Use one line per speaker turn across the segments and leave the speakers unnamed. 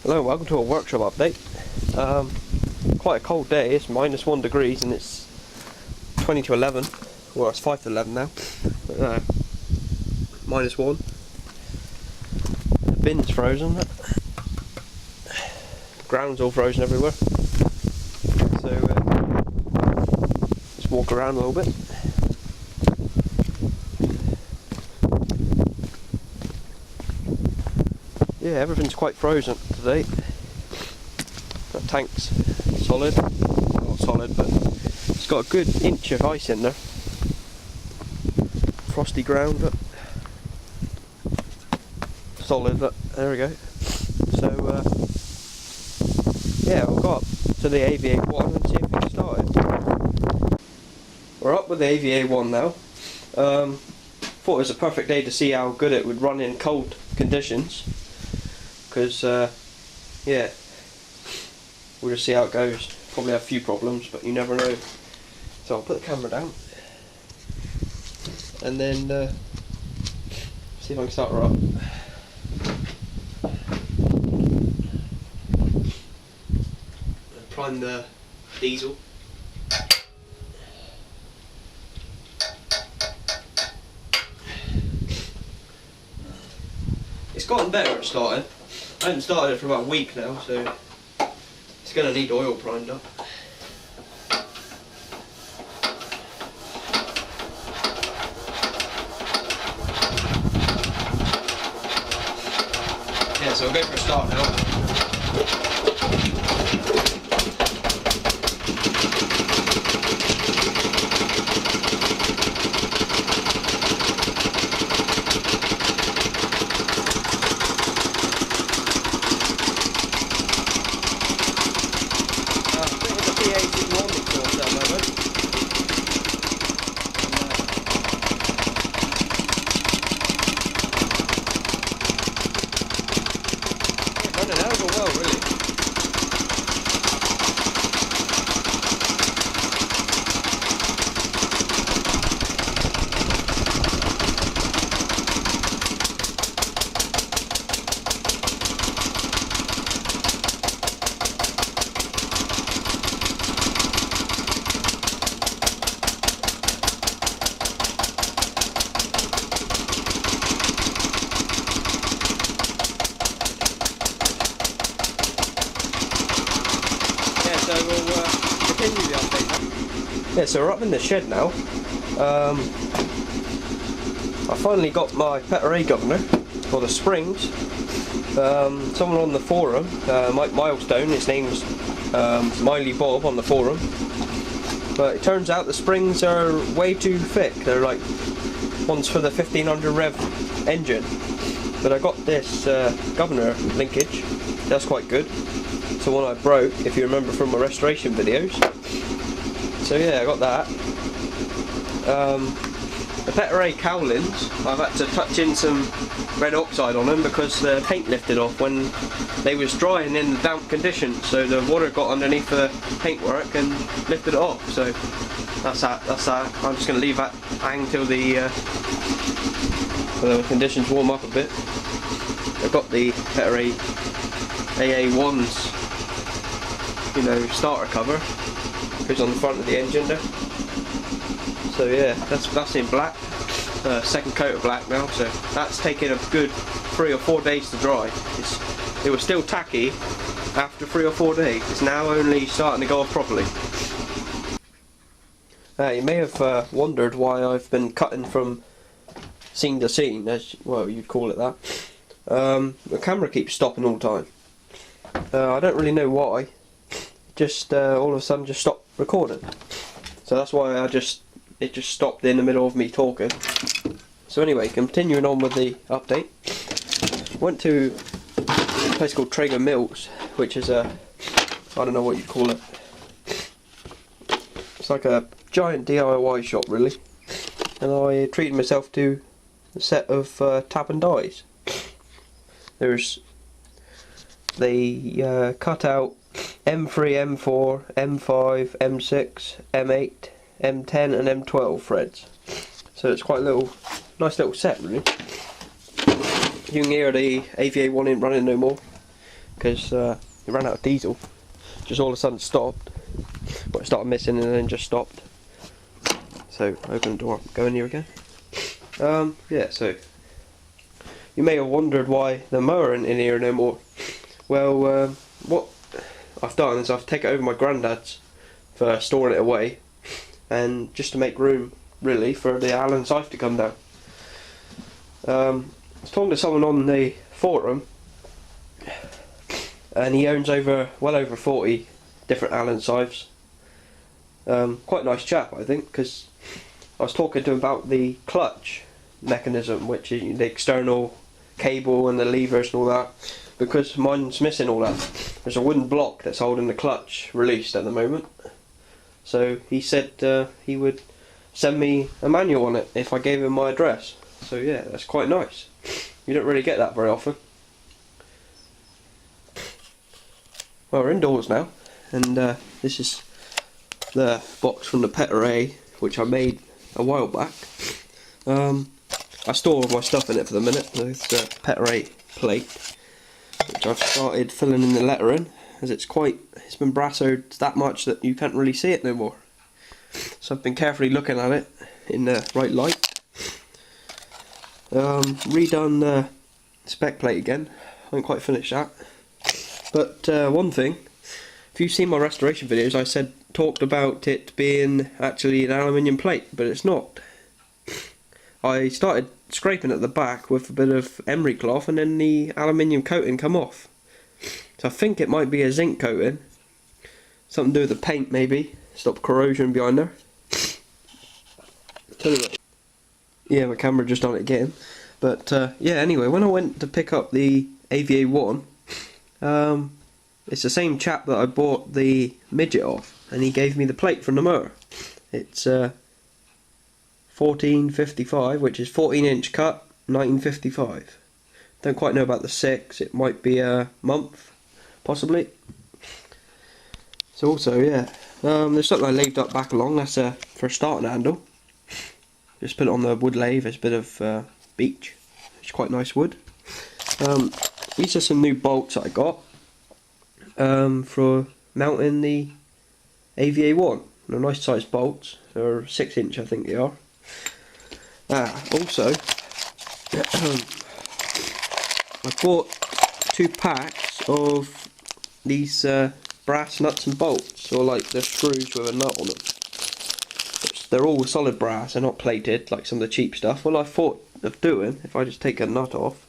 Hello, welcome to a workshop update. Quite a cold day, it's -1 degrees and it's 20 to 11, well it's 5 to 11 now, but, -1. The bin's frozen, ground's all frozen everywhere, so just walk around a little bit. Yeah, everything's quite frozen today. That tank's solid, not solid, but it's got a good inch of ice in there. Frosty ground, but solid, but there we go. So, yeah, we'll go up to the AVA1 and see if we can start it. We're up with the AVA1 now. Thought it was a perfect day to see how good it would run in cold conditions. Because, yeah, we'll just see how it goes. Probably have a few problems, but you never know. So I'll put the camera down and then see if I can start her up. Prime the diesel. It's gotten better at starting. I haven't started it for about a week now, so it's going to need oil primed up. Yeah, so we'll go for a start now. Running over well, really. So we'll continue the update. Yeah, so we're up in the shed now. I finally got my Pet-A-Ray governor for the springs. Someone on the forum, Mike Milestone, his name's Miley Bob on the forum, but it turns out the springs are way too thick. They're like ones for the 1500 rev engine, but I got this governor linkage. That's quite good. The one I broke, if you remember from my restoration videos. So yeah, I got that. The Pet-A-Ray cowlings, I've had to touch in some red oxide on them because the paint lifted off when they was drying in the damp conditions. So the water got underneath the paintwork and lifted it off. So that's that. I'm just going to leave that hang till the conditions warm up a bit. I've got the Pet-A-Ray AA1's, you know, starter cover, goes on the front of the engine there. So yeah, that's in black, second coat of black now, so that's taken a good 3 or 4 days to dry. It was still tacky after 3 or 4 days. It's now only starting to go off properly. You may have wondered why I've been cutting from scene to scene, as well you'd call it that. The camera keeps stopping all the time. I don't really know why. Just all of a sudden just stopped recording. So that's why it just stopped in the middle of me talking. So anyway, continuing on with the update. Went to a place called Traeger Mills, which is I don't know what you call it. It's like a giant DIY shop really. And I treated myself to a set of tap and dies. They cut out M3, M4, M5, M6, M8, M10 and M12 threads. So it's quite a nice little set really. You can hear the AVA1 ain't running no more. because it ran out of diesel. Just all of a sudden stopped. Well, it started missing and then just stopped. So open the door, go in here again. Yeah, so you may have wondered why the mower isn't in here no more. Well, what I've done is I've taken it over my granddad's for storing it away, and just to make room really for the Allen scythe to come down. I was talking to someone on the forum, and he owns well over 40 different Allen scythes. Quite a nice chap, I think, because I was talking to him about the clutch mechanism, which is the external cable and the levers and all that, because mine's missing all that. There's a wooden block that's holding the clutch released at the moment. So he said he would send me a manual on it if I gave him my address. So yeah, that's quite nice. You don't really get that very often. Well, we're indoors now, and this is the box from the Pet-A-Ray, which I made a while back. I store all my stuff in it for the minute. This Pet-A-Ray plate, which I've started filling in the lettering, as it's been brassoed that much that you can't really see it no more. So I've been carefully looking at it in the right light. Redone the spec plate again. I haven't quite finished that. But one thing, if you've seen my restoration videos, I talked about it being actually an aluminium plate, but it's not. I started scraping at the back with a bit of emery cloth, and then the aluminium coating come off. So I think it might be a zinc coating. Something to do with the paint maybe. Stop corrosion behind there. Tell you what. Yeah, my camera just on it again. But yeah, anyway, when I went to pick up the AVA-1, it's the same chap that I bought the midget off, and he gave me the plate from the motor. It's 1455, which is 14-inch cut, 1955. Don't quite know about the 6. It might be a month, possibly. So also, yeah, there's something I lathed up back along. That's for a starting handle. Just put it on the wood lathe. It's a bit of beech. It's quite nice wood. These are some new bolts that I got for mounting the AVA-1. They're nice sized bolts. They're 6-inch, I think they are. Also, I bought 2 packs of these brass nuts and bolts, or like the screws with a nut on them. They're all solid brass, they're not plated like some of the cheap stuff. Well, I thought of doing, if I just take a nut off,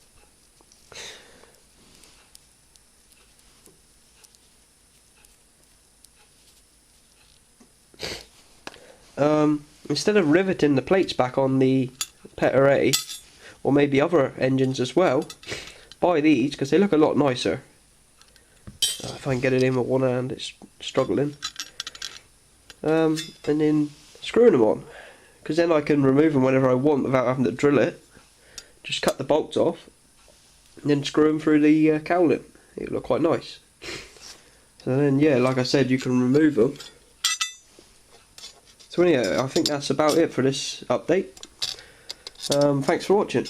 instead of riveting the plates back on the Pet-A-Ray, or maybe other engines as well, buy these because they look a lot nicer. If I can get it in with one hand, it's struggling. And then screwing them on, because then I can remove them whenever I want without having to drill it. Just cut the bolts off and then screw them through the cowling. It'll look quite nice. So then, yeah, like I said, you can remove them. So yeah, I think that's about it for this update. Thanks for watching.